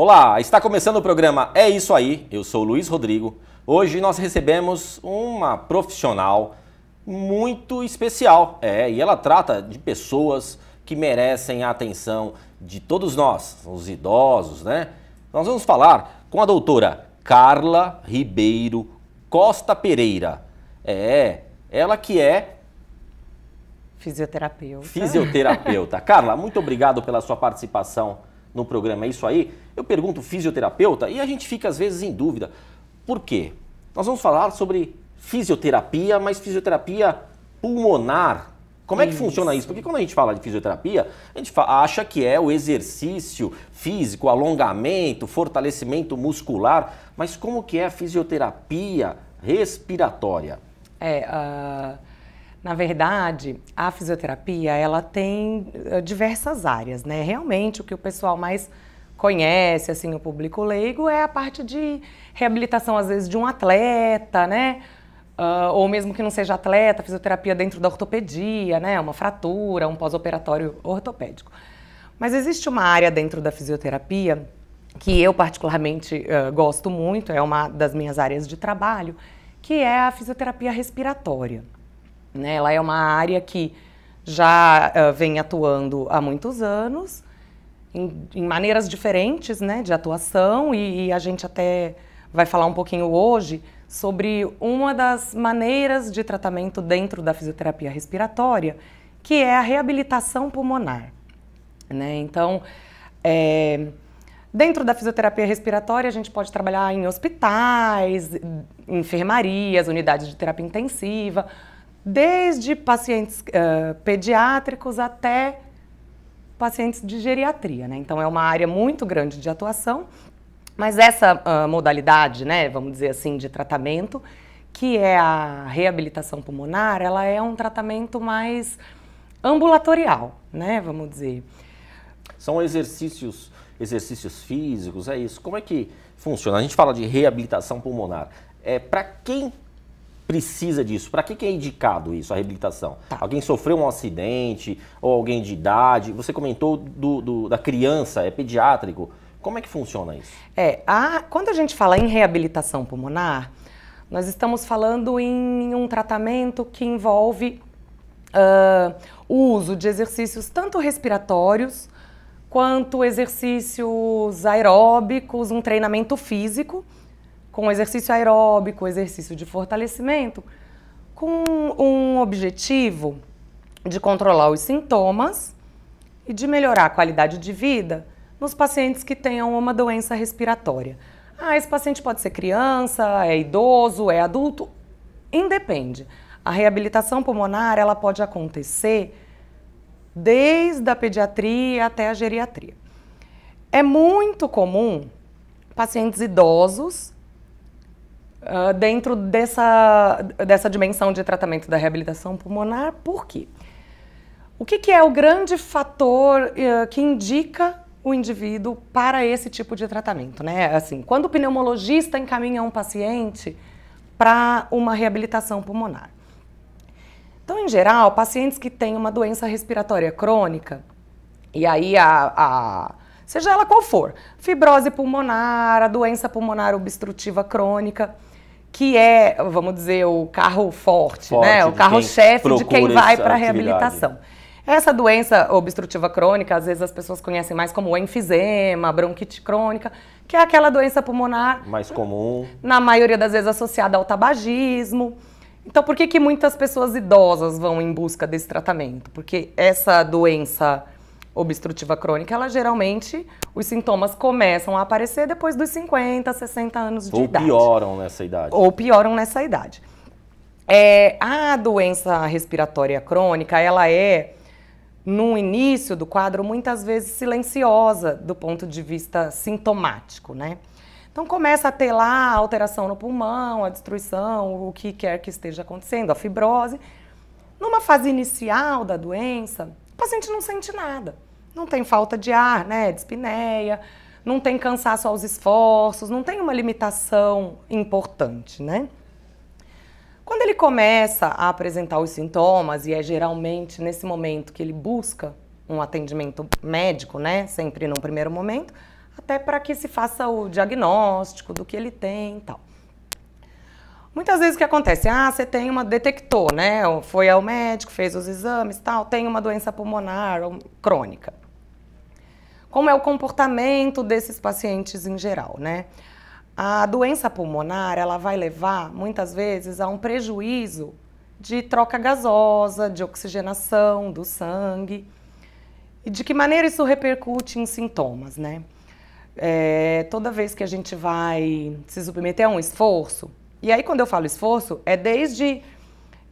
Olá, está começando o programa É Isso Aí, eu sou o Luiz Rodrigo. Hoje nós recebemos uma profissional muito especial, e ela trata de pessoas que merecem a atenção de todos nós, os idosos, né? Nós vamos falar com a doutora Carla Ribeiro Costa Pereira. Ela que é fisioterapeuta. Carla, muito obrigado pela sua participação no programa É Isso Aí. Eu pergunto fisioterapeuta e a gente fica às vezes em dúvida. Por quê? Nós vamos falar sobre fisioterapia, mas fisioterapia pulmonar. Como é que funciona isso? Porque quando a gente fala de fisioterapia, a gente acha que é o exercício físico, alongamento, fortalecimento muscular. Mas como que é a fisioterapia respiratória? Na verdade, a fisioterapia, ela tem diversas áreas, né? Realmente, o que o pessoal mais conhece, assim, o público leigo, é a parte de reabilitação, às vezes, de um atleta, né? Ou mesmo que não seja atleta, fisioterapia dentro da ortopedia, né? Uma fratura, um pós-operatório ortopédico. Mas existe uma área dentro da fisioterapia que eu particularmente gosto muito, é uma das minhas áreas de trabalho, que é a fisioterapia respiratória. Né? Ela é uma área que já vem atuando há muitos anos, em maneiras diferentes, né, de atuação, e a gente até vai falar um pouquinho hoje sobre uma das maneiras de tratamento dentro da fisioterapia respiratória, que é a reabilitação pulmonar. Né? Então, dentro da fisioterapia respiratória, a gente pode trabalhar em hospitais, enfermarias, unidades de terapia intensiva, desde pacientes pediátricos até pacientes de geriatria, né? Então é uma área muito grande de atuação, mas essa modalidade, né, vamos dizer assim, de tratamento, que é a reabilitação pulmonar, ela é um tratamento mais ambulatorial, né, vamos dizer. São exercícios físicos, é isso. Como é que funciona? A gente fala de reabilitação pulmonar. Para quem precisa disso? Para que é indicado isso, a reabilitação? Tá. Alguém sofreu um acidente ou alguém de idade? Você comentou da criança, é pediátrico. Como é que funciona isso? Quando a gente fala em reabilitação pulmonar, nós estamos falando em um tratamento que envolve o uso de exercícios tanto respiratórios quanto exercícios aeróbicos, um treinamento físico, com exercício aeróbico, exercício de fortalecimento, com um objetivo de controlar os sintomas e de melhorar a qualidade de vida nos pacientes que tenham uma doença respiratória. Esse paciente pode ser criança, é idoso, é adulto, independe. A reabilitação pulmonar, ela pode acontecer desde a pediatria até a geriatria. É muito comum pacientes idosos dentro dessa dimensão de tratamento da reabilitação pulmonar. Por quê? O que é o grande fator que indica o indivíduo para esse tipo de tratamento, né? Assim, quando o pneumologista encaminha um paciente para uma reabilitação pulmonar. Então, em geral, pacientes que têm uma doença respiratória crônica, e aí seja ela qual for, fibrose pulmonar, a doença pulmonar obstrutiva crônica, que é, vamos dizer, o carro forte, né? O carro-chefe de quem vai para a reabilitação. Essa doença obstrutiva crônica, às vezes as pessoas conhecem mais como enfisema, bronquite crônica, que é aquela doença pulmonar mais comum, na maioria das vezes associada ao tabagismo. Então, por que muitas pessoas idosas vão em busca desse tratamento? Porque essa doença obstrutiva crônica, ela geralmente, os sintomas começam a aparecer depois dos 50, 60 anos de idade. Ou pioram nessa idade. A doença respiratória crônica, ela é, no início do quadro, muitas vezes silenciosa do ponto de vista sintomático, né? Então começa a ter lá a alteração no pulmão, a destruição, o que quer que esteja acontecendo, a fibrose. Numa fase inicial da doença, o paciente não sente nada. Não tem falta de ar, né, dispneia, não tem cansaço aos esforços, não tem uma limitação importante, né? Quando ele começa a apresentar os sintomas, e é geralmente nesse momento que ele busca um atendimento médico, né, sempre num primeiro momento, até para que se faça o diagnóstico do que ele tem e tal. Muitas vezes o que acontece? Você tem detectou, né? Foi ao médico, fez os exames, tal, tem uma doença pulmonar crônica. Como é o comportamento desses pacientes em geral, né? A doença pulmonar, ela vai levar, muitas vezes, a um prejuízo de troca gasosa, de oxigenação do sangue. E de que maneira isso repercute em sintomas, né? Toda vez que a gente vai se submeter a um esforço, e aí quando eu falo esforço, é desde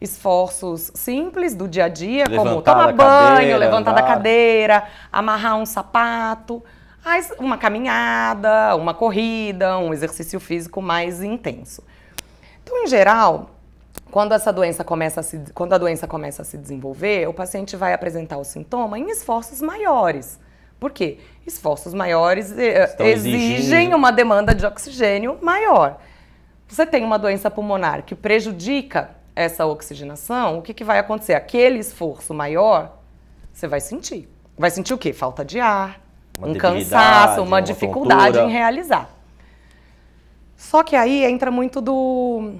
esforços simples do dia a dia, como tomar banho, levantar da cadeira, amarrar um sapato, uma caminhada, uma corrida, um exercício físico mais intenso. Então, em geral, quando a doença começa a se desenvolver, o paciente vai apresentar o sintoma em esforços maiores. Por quê? Esforços maiores exigem uma demanda de oxigênio maior. Você tem uma doença pulmonar que prejudica essa oxigenação, o que vai acontecer? Aquele esforço maior, você vai sentir. Vai sentir o quê? Falta de ar, um cansaço, uma dificuldade em realizar. Só que aí entra muito do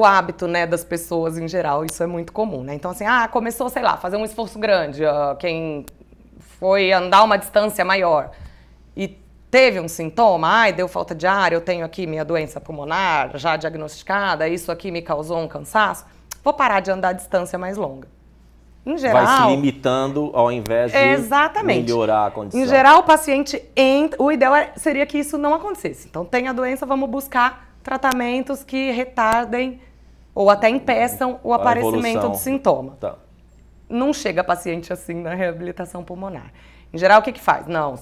hábito, né, das pessoas em geral, isso é muito comum, né? Então, assim, começou, sei lá, fazer um esforço grande, quem foi andar uma distância maior e teve um sintoma, deu falta de ar, eu tenho aqui minha doença pulmonar já diagnosticada, isso aqui me causou um cansaço, vou parar de andar a distância mais longa. Em geral, vai se limitando ao invés de melhorar a condição. Em geral, o paciente o ideal seria que isso não acontecesse. Então, tem a doença, vamos buscar tratamentos que retardem ou até impeçam o aparecimento do sintoma. Tá. Não chega paciente assim na reabilitação pulmonar. Em geral, o que faz? Não,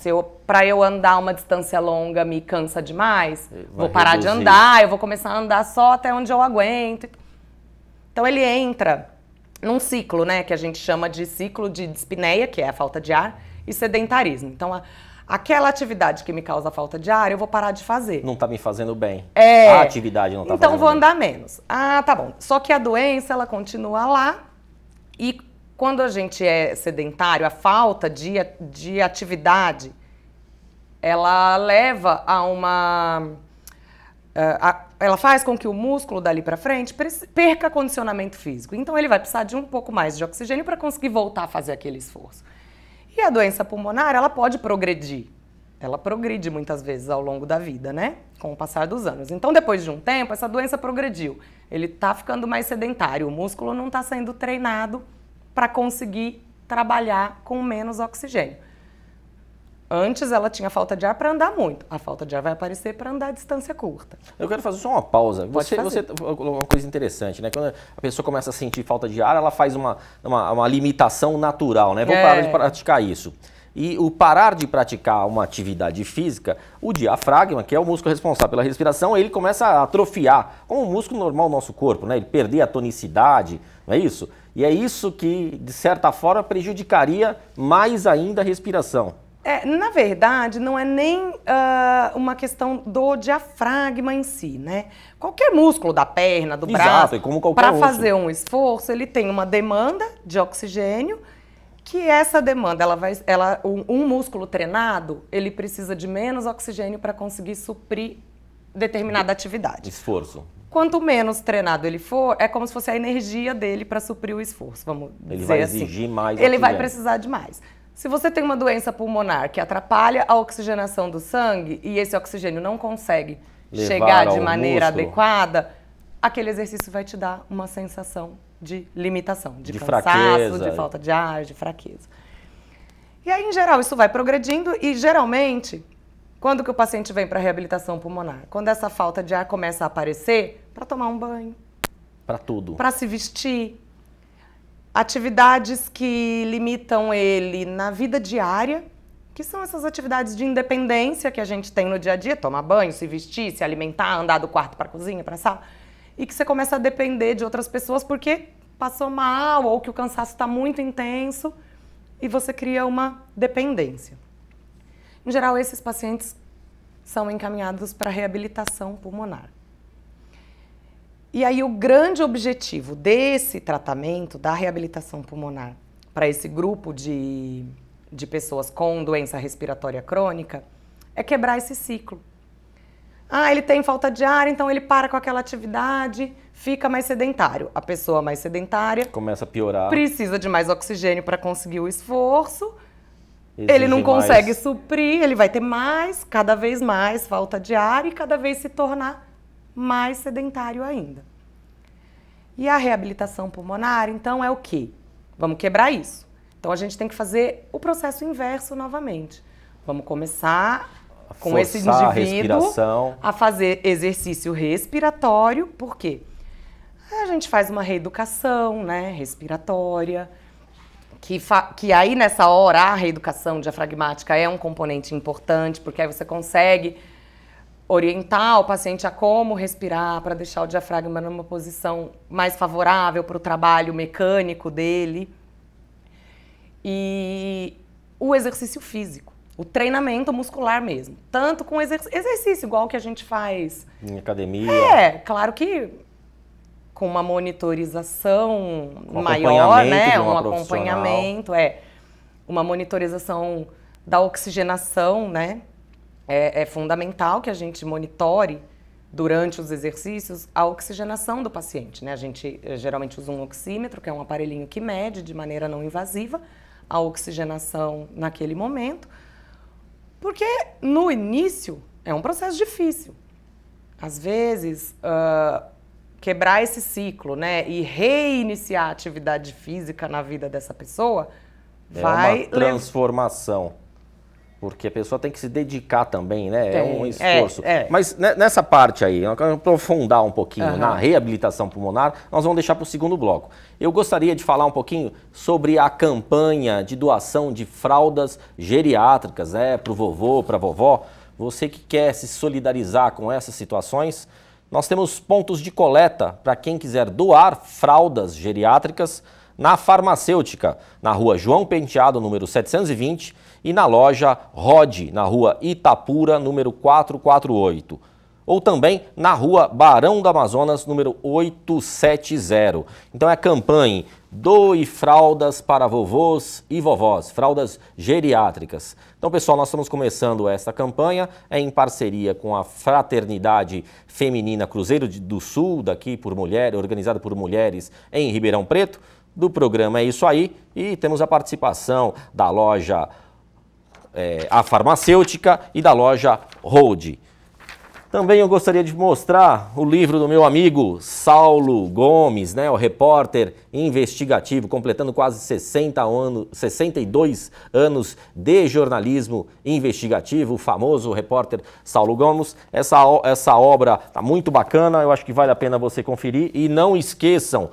para eu andar uma distância longa me cansa demais, vou parar de andar, eu vou começar a andar só até onde eu aguento. Então, ele entra num ciclo, né, que a gente chama de ciclo de dispneia, que é a falta de ar, e sedentarismo. Então, aquela atividade que me causa falta de ar, eu vou parar de fazer. Não está me fazendo bem. A atividade não está fazendo bem. Então, vou andar menos. Tá bom. Só que a doença, ela continua lá e quando a gente é sedentário, a falta de atividade, ela leva a uma... ela faz com que o músculo dali para frente perca condicionamento físico. Então, ele vai precisar de um pouco mais de oxigênio para conseguir voltar a fazer aquele esforço. E a doença pulmonar, ela pode progredir. Ela progride muitas vezes ao longo da vida, né? Com o passar dos anos. Então, depois de um tempo, essa doença progrediu. Ele está ficando mais sedentário, o músculo não está sendo treinado para conseguir trabalhar com menos oxigênio. Antes ela tinha falta de ar para andar muito. A falta de ar vai aparecer para andar a distância curta. Eu quero fazer só uma pausa. Você colocou uma coisa interessante, né? Quando a pessoa começa a sentir falta de ar, ela faz uma limitação natural, né? Vamos parar de praticar isso. E o parar de praticar uma atividade física, o diafragma, que é o músculo responsável pela respiração, ele começa a atrofiar, como um músculo normal do nosso corpo, né? Ele perder a tonicidade, não é isso? E é isso que, de certa forma, prejudicaria mais ainda a respiração. Na verdade, não é nem uma questão do diafragma em si, né? Qualquer músculo da perna, do braço, para fazer um esforço, ele tem uma demanda de oxigênio, que essa demanda, um músculo treinado, ele precisa de menos oxigênio para conseguir suprir determinada atividade. Esforço. Quanto menos treinado ele for, é como se fosse a energia dele para suprir o esforço, vamos dizer assim. Ele vai exigir mais oxigênio. Ele vai precisar de mais. Se você tem uma doença pulmonar que atrapalha a oxigenação do sangue e esse oxigênio não consegue chegar de maneira adequada, aquele exercício vai te dar uma sensação de limitação, de cansaço, fraqueza, de falta de ar, de fraqueza. E aí, em geral, isso vai progredindo e, geralmente, quando que o paciente vem para a reabilitação pulmonar? Quando essa falta de ar começa a aparecer, para tomar um banho. Para tudo. Para se vestir. Atividades que limitam ele na vida diária, que são essas atividades de independência que a gente tem no dia a dia, tomar banho, se vestir, se alimentar, andar do quarto para a cozinha, para a sala, e que você começa a depender de outras pessoas porque passou mal ou que o cansaço está muito intenso e você cria uma dependência. Em geral, esses pacientes são encaminhados para reabilitação pulmonar. E aí o grande objetivo desse tratamento, da reabilitação pulmonar, para esse grupo de pessoas com doença respiratória crônica, é quebrar esse ciclo. Ah, ele tem falta de ar, então ele para com aquela atividade, fica mais sedentário. A pessoa mais sedentária começa a piorar. Precisa de mais oxigênio para conseguir o esforço. Ele não consegue suprir, ele vai ter cada vez mais falta de ar e cada vez se tornar mais sedentário ainda. E a reabilitação pulmonar, então, é o quê? Vamos quebrar isso. Então, a gente tem que fazer o processo inverso novamente. Vamos começar com esse indivíduo a fazer exercício respiratório. Por quê? A gente faz uma reeducação, né, respiratória, que aí nessa hora a reeducação diafragmática é um componente importante, porque aí você consegue orientar o paciente a como respirar para deixar o diafragma numa posição mais favorável para o trabalho mecânico dele. E o exercício físico, o treinamento muscular mesmo, tanto com exercício igual que a gente faz em academia. Claro que com uma monitorização maior, né? Um acompanhamento, uma monitorização da oxigenação, né? É fundamental que a gente monitore durante os exercícios a oxigenação do paciente, né? A gente geralmente usa um oxímetro, que é um aparelhinho que mede de maneira não invasiva a oxigenação naquele momento, porque no início é um processo difícil. Às vezes, quebrar esse ciclo, né, e reiniciar a atividade física na vida dessa pessoa vai... uma transformação. Porque a pessoa tem que se dedicar também, né? É um esforço. Mas nessa parte aí, nós vamos aprofundar um pouquinho na reabilitação pulmonar, nós vamos deixar para o segundo bloco. Eu gostaria de falar um pouquinho sobre a campanha de doação de fraldas geriátricas, para o vovô, para a vovó. Você que quer se solidarizar com essas situações, nós temos pontos de coleta para quem quiser doar fraldas geriátricas na farmacêutica, na rua João Penteado, número 720, e na loja Rod, na rua Itapura, número 448. Ou também na rua Barão do Amazonas, número 870. Então é a campanha Doe Fraldas para Vovôs e Vovós, fraldas geriátricas. Então, pessoal, nós estamos começando essa campanha em parceria com a Fraternidade Feminina Cruzeiro do Sul, daqui por mulheres, organizada por mulheres em Ribeirão Preto, do programa É Isso Aí, e temos a participação da loja A Farmacêutica e da loja Rode. Também eu gostaria de mostrar o livro do meu amigo Saulo Gomes, né, o repórter investigativo, completando quase 62 anos de jornalismo investigativo, o famoso repórter Saulo Gomes. Essa obra está muito bacana, eu acho que vale a pena você conferir. E não esqueçam,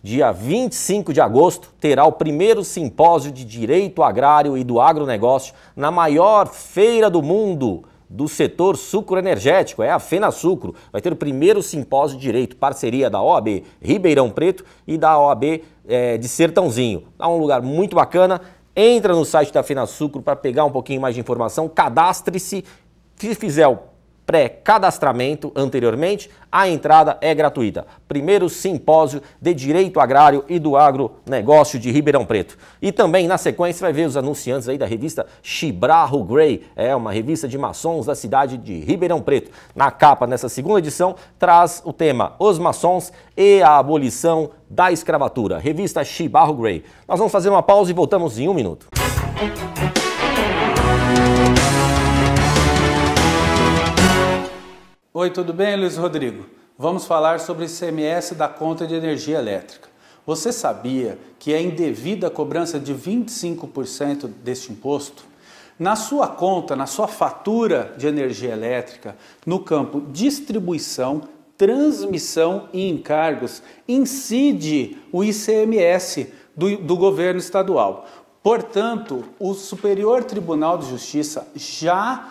dia 25 de agosto terá o primeiro simpósio de Direito Agrário e do Agronegócio na maior feira do mundo do setor sucroenergético, a FenaSucro. Vai ter o primeiro simpósio de direito, parceria da OAB Ribeirão Preto e da OAB de Sertãozinho. É um lugar muito bacana. Entra no site da FenaSucro para pegar um pouquinho mais de informação, cadastre-se. Se fizer o pré-cadastramento anteriormente, a entrada é gratuita. Primeiro simpósio de Direito Agrário e do Agronegócio de Ribeirão Preto. E também, na sequência, vai ver os anunciantes aí da revista Chibrarro Grey, uma revista de maçons da cidade de Ribeirão Preto. Na capa, nessa segunda edição, traz o tema Os Maçons e a Abolição da Escravatura. Revista Chibrarro Grey. Nós vamos fazer uma pausa e voltamos em 1 minuto. Oi, tudo bem, Luiz Rodrigo? Vamos falar sobre o ICMS da conta de energia elétrica. Você sabia que é indevida a cobrança de 25% deste imposto? Na sua conta, na sua fatura de energia elétrica, no campo distribuição, transmissão e encargos, incide o ICMS do governo estadual. Portanto, o Superior Tribunal de Justiça já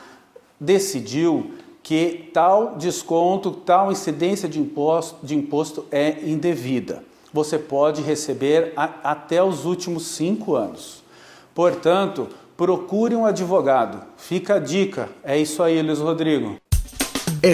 decidiu que tal desconto, tal incidência de imposto é indevida. Você pode receber até os últimos 5 anos. Portanto, procure um advogado. Fica a dica. É isso aí, Luiz Rodrigo.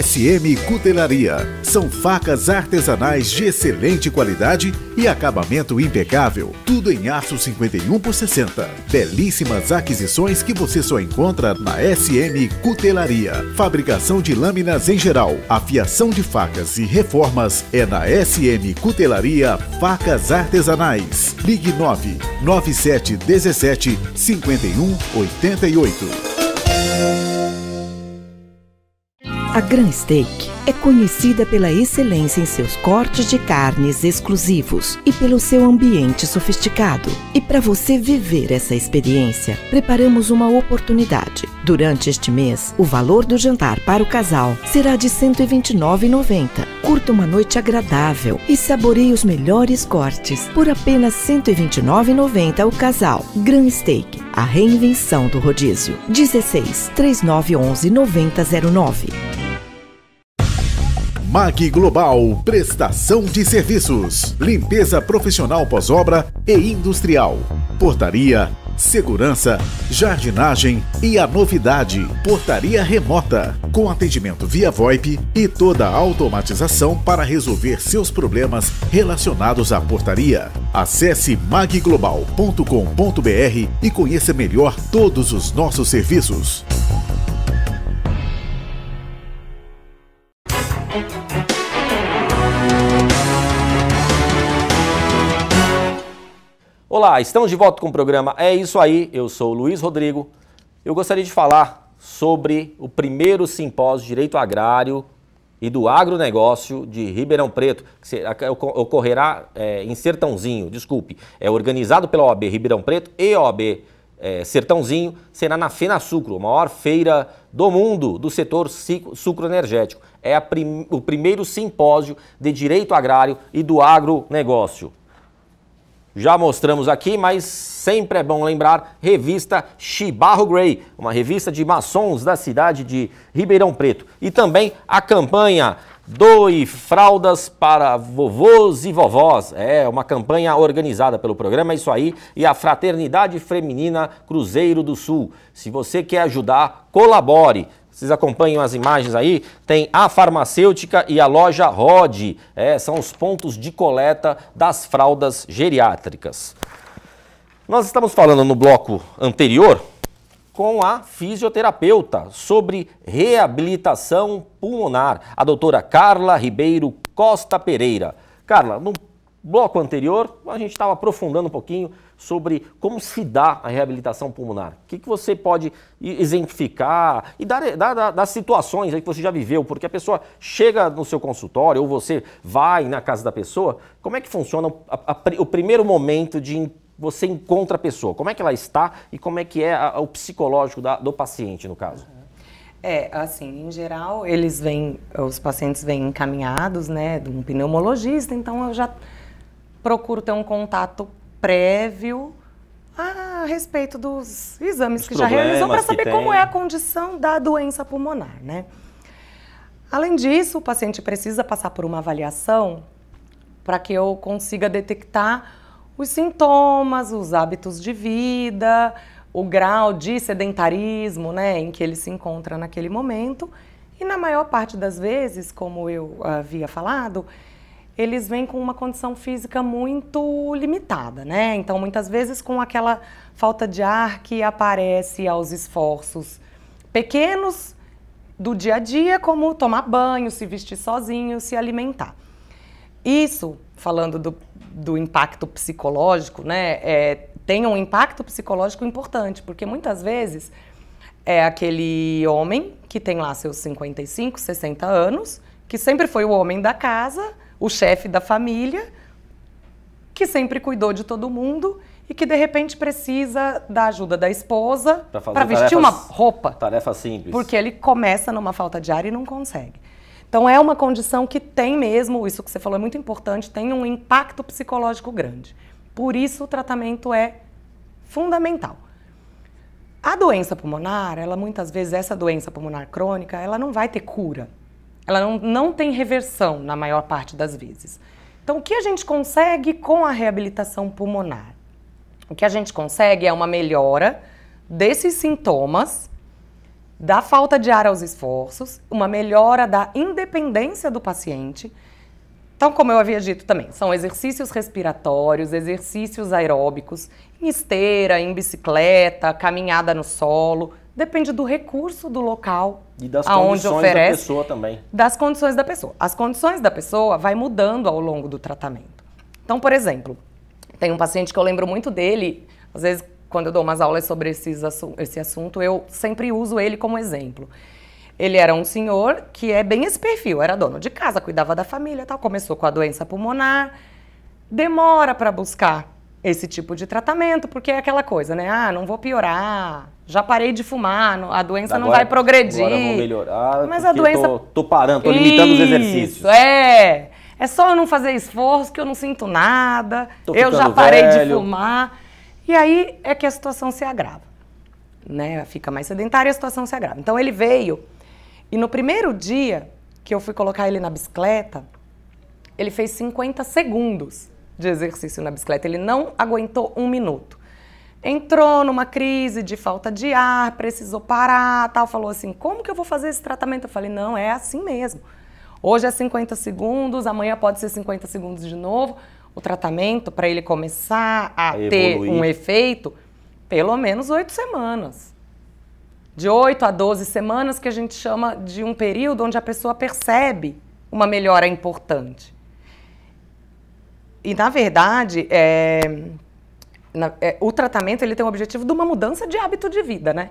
SM Cutelaria. São facas artesanais de excelente qualidade e acabamento impecável. Tudo em aço 51x60. Belíssimas aquisições que você só encontra na SM Cutelaria. Fabricação de lâminas em geral, afiação de facas e reformas é na SM Cutelaria Facas Artesanais. Ligue 99717 5188. A Gran Steak é conhecida pela excelência em seus cortes de carnes exclusivos e pelo seu ambiente sofisticado. E para você viver essa experiência, preparamos uma oportunidade. Durante este mês, o valor do jantar para o casal será de R$ 129,90. Curta uma noite agradável e saboreie os melhores cortes por apenas R$ 129,90 o casal. Gran Steak, a reinvenção do rodízio. 16 3911 9009. MAG Global, prestação de serviços, limpeza profissional pós-obra e industrial, portaria, segurança, jardinagem e a novidade, portaria remota, com atendimento via VoIP e toda a automatização para resolver seus problemas relacionados à portaria. Acesse magglobal.com.br e conheça melhor todos os nossos serviços. Olá, estamos de volta com o programa É Isso Aí, eu sou o Luiz Rodrigo. Eu gostaria de falar sobre o primeiro simpósio de Direito Agrário e do Agronegócio de Ribeirão Preto, que ocorrerá em Sertãozinho, desculpe, é organizado pela OAB Ribeirão Preto e OAB Sertãozinho, será na FenaSucro, a maior feira do mundo do setor sucroenergético. É o primeiro simpósio de Direito Agrário e do Agronegócio. Já mostramos aqui, mas sempre é bom lembrar, revista Chibarro Gray, uma revista de maçons da cidade de Ribeirão Preto. E também a campanha Doe Fraldas para Vovôs e Vovós. É uma campanha organizada pelo programa É Isso Aí e a Fraternidade Feminina Cruzeiro do Sul. Se você quer ajudar, colabore. Vocês acompanham as imagens aí, tem a farmacêutica e a loja Rod, são os pontos de coleta das fraldas geriátricas. Nós estamos falando no bloco anterior com a fisioterapeuta sobre reabilitação pulmonar, a doutora Carla Ribeiro Costa Pereira. Carla, no bloco anterior a gente estava aprofundando um pouquinho sobre como se dá a reabilitação pulmonar. O que você pode exemplificar e dar das situações aí que você já viveu, porque a pessoa chega no seu consultório ou você vai na casa da pessoa, como é que funciona o primeiro momento de você encontra a pessoa? Como é que ela está e como é que é o psicológico do paciente, no caso? Assim, em geral, os pacientes vêm encaminhados, né, de um pneumologista, então eu já procuro ter um contato prévio a respeito dos exames que já realizou para saber como é a condição da doença pulmonar, né? Além disso, o paciente precisa passar por uma avaliação para que eu consiga detectar os sintomas, os hábitos de vida, o grau de sedentarismo, né, em que ele se encontra naquele momento. E na maior parte das vezes, como eu havia falado, eles vêm com uma condição física muito limitada, né? Então, muitas vezes com aquela falta de ar que aparece aos esforços pequenos do dia a dia, como tomar banho, se vestir sozinho, se alimentar. Isso, falando do impacto psicológico, né? Tem um impacto psicológico importante, porque muitas vezes é aquele homem que tem lá seus 55, 60 anos, que sempre foi o homem da casa, o chefe da família, que sempre cuidou de todo mundo e que de repente precisa da ajuda da esposa para vestir uma roupa. Tarefa simples. Porque ele começa numa falta de ar e não consegue. Então é uma condição que tem mesmo, isso que você falou é muito importante, tem um impacto psicológico grande. Por isso o tratamento é fundamental. A doença pulmonar, muitas vezes, essa doença pulmonar crônica, ela não vai ter cura. Ela não tem reversão na maior parte das vezes. Então, o que a gente consegue com a reabilitação pulmonar? O que a gente consegue é uma melhora desses sintomas da falta de ar aos esforços, uma melhora da independência do paciente. Então, como eu havia dito também, são exercícios respiratórios, exercícios aeróbicos, em esteira, em bicicleta, caminhada no solo, depende do recurso do local E das aonde condições oferece, da pessoa também. das condições da pessoa. As condições da pessoa vai mudando ao longo do tratamento. Então, por exemplo, tem um paciente que eu lembro muito dele, às vezes quando eu dou umas aulas sobre esse assunto, eu sempre uso ele como exemplo. Ele era um senhor que é bem esse perfil, era dono de casa, cuidava da família e tal, começou com a doença pulmonar, demora para buscar esse tipo de tratamento, porque é aquela coisa, né? Ah, não vou piorar, já parei de fumar, a doença não vai progredir. Agora eu vou melhorar, mas a doença... tô parando, tô limitando os exercícios. Isso, é só eu não fazer esforço que eu não sinto nada, eu já parei de fumar. E aí é que a situação se agrava, né? Fica mais sedentária e a situação se agrava. Então ele veio e no primeiro dia que eu fui colocar ele na bicicleta, ele fez 50 segundos de exercício na bicicleta. Ele não aguentou 1 minuto. Entrou numa crise de falta de ar, precisou parar, tal. Falou assim, como que eu vou fazer esse tratamento? Eu falei, não, é assim mesmo. Hoje é 50 segundos, amanhã pode ser 50 segundos de novo. O tratamento, para ele começar a ter um efeito, pelo menos 8 semanas. De 8 a 12 semanas, que a gente chama de um período onde a pessoa percebe uma melhora importante. E, na verdade, o tratamento ele tem o objetivo de uma mudança de hábito de vida, né?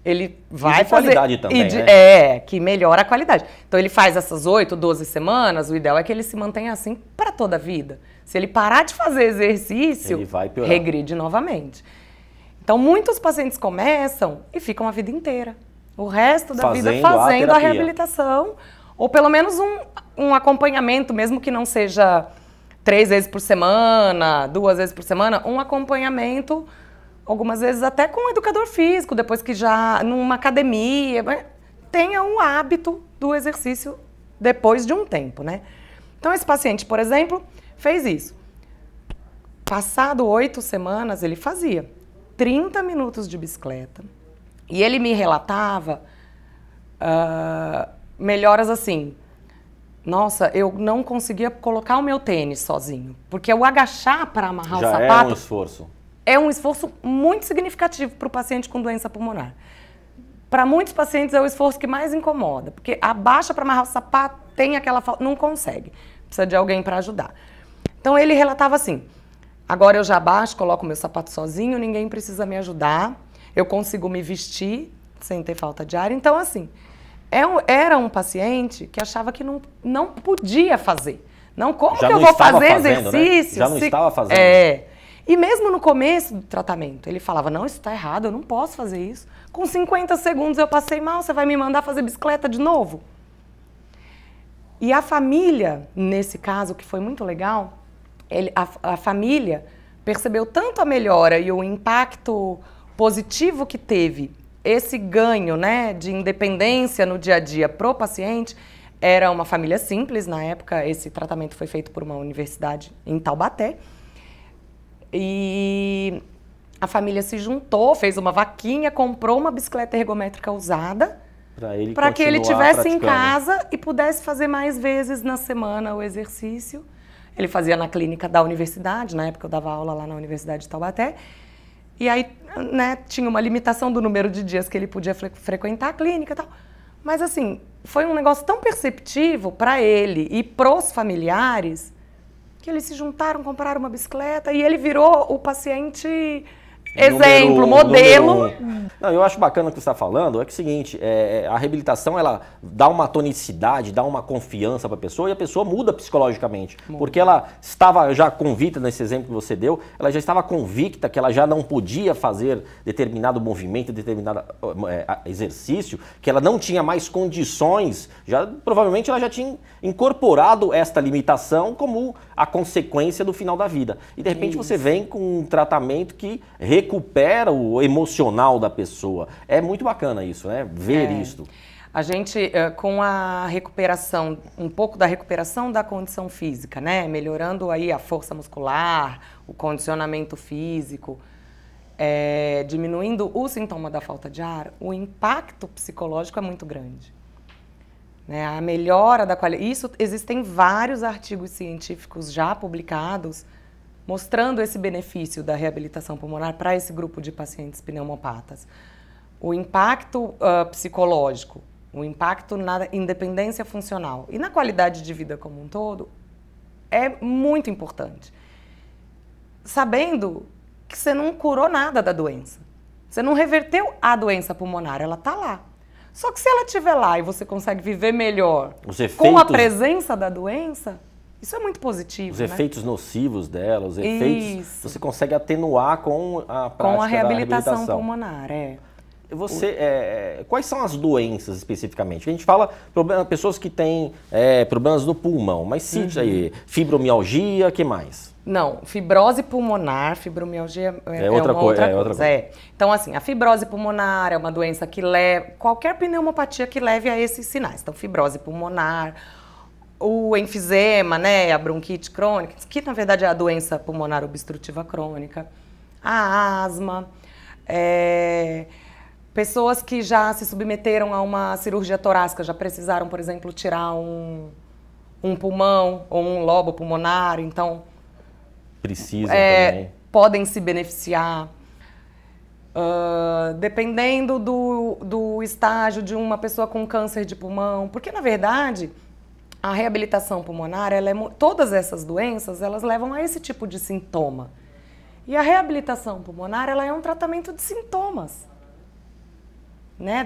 Ele vai fazer... qualidade também, né? Que melhora a qualidade. Então, ele faz essas 8, 12 semanas, o ideal é que ele se mantenha assim para toda a vida. Se ele parar de fazer exercício, ele vai piorar. regride novamente. Então, muitos pacientes começam e ficam a vida inteira. O resto da vida fazendo a reabilitação. Ou pelo menos um acompanhamento, mesmo que não seja 3 vezes por semana, 2 vezes por semana, um acompanhamento, algumas vezes até com um educador físico, depois que já numa academia, tenha um hábito do exercício depois de um tempo, né? Então, esse paciente, por exemplo, fez isso. Passado 8 semanas, ele fazia 30 minutos de bicicleta e ele me relatava melhoras assim. Nossa, eu não conseguia colocar o meu tênis sozinho, porque o agachar para amarrar o sapato... Já é um esforço. É um esforço muito significativo para o paciente com doença pulmonar. Para muitos pacientes é o esforço que mais incomoda, porque abaixa para amarrar o sapato, tem aquela falta, não consegue. Precisa de alguém para ajudar. Então ele relatava assim, agora eu já abaixo, coloco o meu sapato sozinho, ninguém precisa me ajudar, eu consigo me vestir sem ter falta de ar. Então assim, era um paciente que achava que não podia fazer. Não, como que eu vou fazer exercício? Né? Já não estava fazendo. E mesmo no começo do tratamento, ele falava, não, isso está errado, eu não posso fazer isso. Com 50 segundos eu passei mal, você vai me mandar fazer bicicleta de novo? E a família, nesse caso, que foi muito legal, a família percebeu tanto a melhora e o impacto positivo que teve esse ganho, né, de independência no dia a dia pro paciente. Era uma família simples, na época esse tratamento foi feito por uma universidade em Taubaté. E a família se juntou, fez uma vaquinha, comprou uma bicicleta ergométrica usada para que ele tivesse em casa e pudesse fazer mais vezes na semana o exercício. Ele fazia na clínica da universidade, na época eu dava aula lá na Universidade de Taubaté. E aí, né, tinha uma limitação do número de dias que ele podia frequentar a clínica e tal. Mas assim, foi um negócio tão perceptivo para ele e pros familiares que eles se juntaram, compraram uma bicicleta e ele virou o paciente exemplo, modelo. Não, eu acho bacana o que você está falando, é que é o seguinte, a reabilitação ela dá uma tonicidade, dá uma confiança para a pessoa e a pessoa muda psicologicamente. Porque ela estava já convicta, nesse exemplo que você deu, ela já estava convicta que ela já não podia fazer determinado movimento, determinado exercício, que ela não tinha mais condições, provavelmente ela já tinha incorporado esta limitação como a consequência do final da vida. E de repente você vem com um tratamento que recupera o emocional da pessoa. É muito bacana isso, né? Ver isso. A gente, com a recuperação, um pouco da recuperação da condição física, né? Melhorando aí a força muscular, o condicionamento físico diminuindo o sintoma da falta de ar, o impacto psicológico é muito grande. Né? A melhora da qualidade... Existem vários artigos científicos já publicados mostrando esse benefício da reabilitação pulmonar para esse grupo de pacientes pneumopatas. O impacto psicológico, o impacto na independência funcional e na qualidade de vida como um todo é muito importante. Sabendo que você não curou nada da doença. Você não reverteu a doença pulmonar, ela está lá. Só que se ela estiver lá e você consegue viver melhor com a presença da doença, isso é muito positivo. Os efeitos nocivos dela, os efeitos... Você consegue atenuar com a prática com a reabilitação da reabilitação pulmonar, Quais são as doenças especificamente? A gente fala pessoas que têm problemas no pulmão, mas cite aí, fibromialgia, o que mais? Não, fibrose pulmonar, fibromialgia é outra coisa. Então, assim, a fibrose pulmonar é uma doença que leva... Qualquer pneumopatia que leve a esses sinais. Então, fibrose pulmonar, o enfisema, né, a bronquite crônica, que na verdade é a doença pulmonar obstrutiva crônica, a asma, pessoas que já se submeteram a uma cirurgia torácica, já precisaram, por exemplo, tirar um pulmão ou um lobo pulmonar, então... podem se beneficiar. Dependendo do estágio de uma pessoa com câncer de pulmão. Porque, na verdade, a reabilitação pulmonar, todas essas doenças, elas levam a esse tipo de sintoma. E a reabilitação pulmonar, ela é um tratamento de sintomas. Né,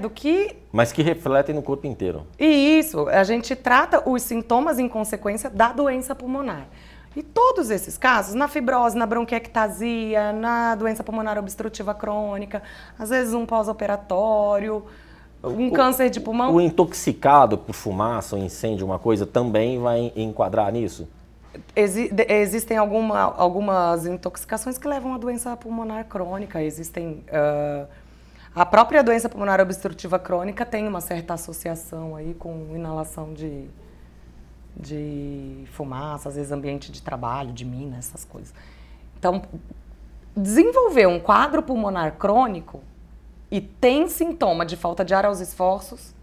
mas que refletem no corpo inteiro. E isso, a gente trata os sintomas em consequência da doença pulmonar. E todos esses casos, na fibrose, na bronquiectasia, na doença pulmonar obstrutiva crônica, às vezes um pós-operatório, um câncer de pulmão... O intoxicado por fumaça, um incêndio, uma coisa, também vai enquadrar nisso? Existem algumas intoxicações que levam à doença pulmonar crônica, existem... A própria doença pulmonar obstrutiva crônica tem uma certa associação aí com inalação de fumaça, às vezes ambiente de trabalho, de mina, essas coisas. Então, desenvolver um quadro pulmonar crônico e tem sintoma de falta de ar aos esforços,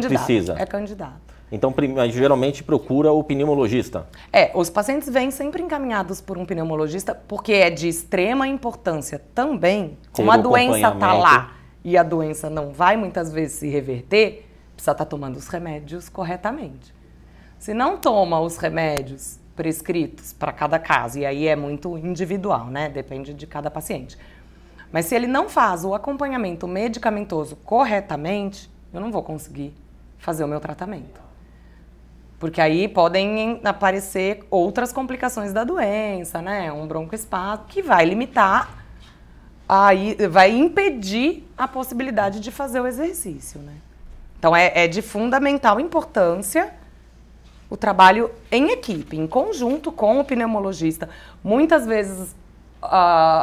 precisa. É candidato. Então, geralmente procura o pneumologista. Os pacientes vêm sempre encaminhados por um pneumologista, porque é de extrema importância também, como a doença está lá e a doença não vai muitas vezes se reverter, precisa estar tomando os remédios corretamente. Se não toma os remédios prescritos para cada caso, e aí é muito individual, né? Depende de cada paciente. Mas se ele não faz o acompanhamento medicamentoso corretamente, eu não vou conseguir fazer o meu tratamento. Porque aí podem aparecer outras complicações da doença, né? Um broncoespasmo que vai limitar, vai impedir a possibilidade de fazer o exercício, né? Então é de fundamental importância o trabalho em equipe, em conjunto com o pneumologista. Muitas vezes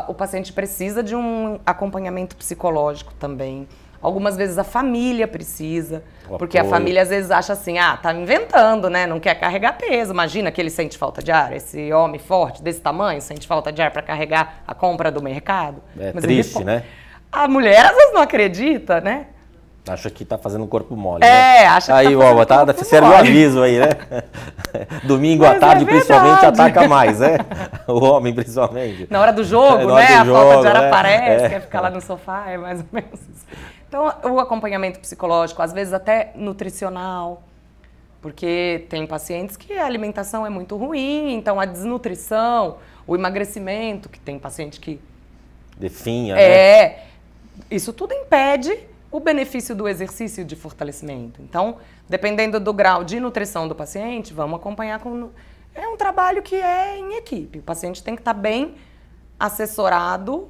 o paciente precisa de um acompanhamento psicológico também. Algumas vezes a família precisa, porque a família às vezes acha assim, tá inventando, né? Não quer carregar peso. Imagina que ele sente falta de ar, esse homem forte desse tamanho sente falta de ar para carregar a compra do mercado. Mas triste, né? A mulher às vezes não acredita, né? Acha que tá fazendo corpo mole, né? Acha que aí, serve o aviso aí, né? Domingo à tarde, principalmente, ataca mais, né? O homem, principalmente. Na hora do jogo, né? A falta de ar aparece, quer ficar lá no sofá, é mais ou menos isso. Então, o acompanhamento psicológico, às vezes até nutricional, porque tem pacientes que a alimentação é muito ruim, então a desnutrição, o emagrecimento, que tem paciente que... definha, né? Isso tudo impede o benefício do exercício de fortalecimento. Então, dependendo do grau de nutrição do paciente, vamos acompanhar com... É um trabalho que é em equipe. O paciente tem que estar bem assessorado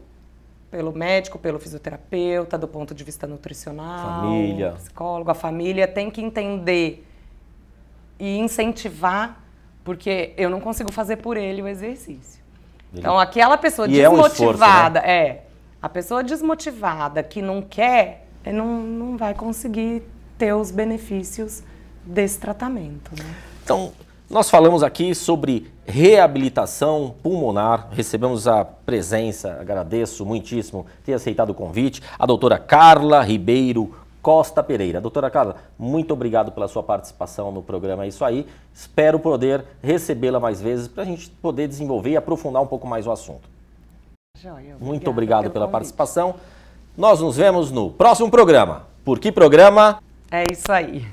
pelo médico, pelo fisioterapeuta, do ponto de vista nutricional, família, psicólogo. A família tem que entender e incentivar, porque eu não consigo fazer por ele o exercício. Então, aquela pessoa desmotivada, a pessoa desmotivada que não quer, não vai conseguir ter os benefícios desse tratamento, né? Então, nós falamos aqui sobre reabilitação pulmonar. Recebemos a presença, agradeço muitíssimo ter aceitado o convite, a doutora Carla Ribeiro Costa Pereira. Doutora Carla, muito obrigado pela sua participação no programa É Isso Aí. Espero poder recebê-la mais vezes para a gente poder desenvolver e aprofundar um pouco mais o assunto. Muito obrigado pela participação. Nós nos vemos no próximo programa. Por que programa? É isso aí.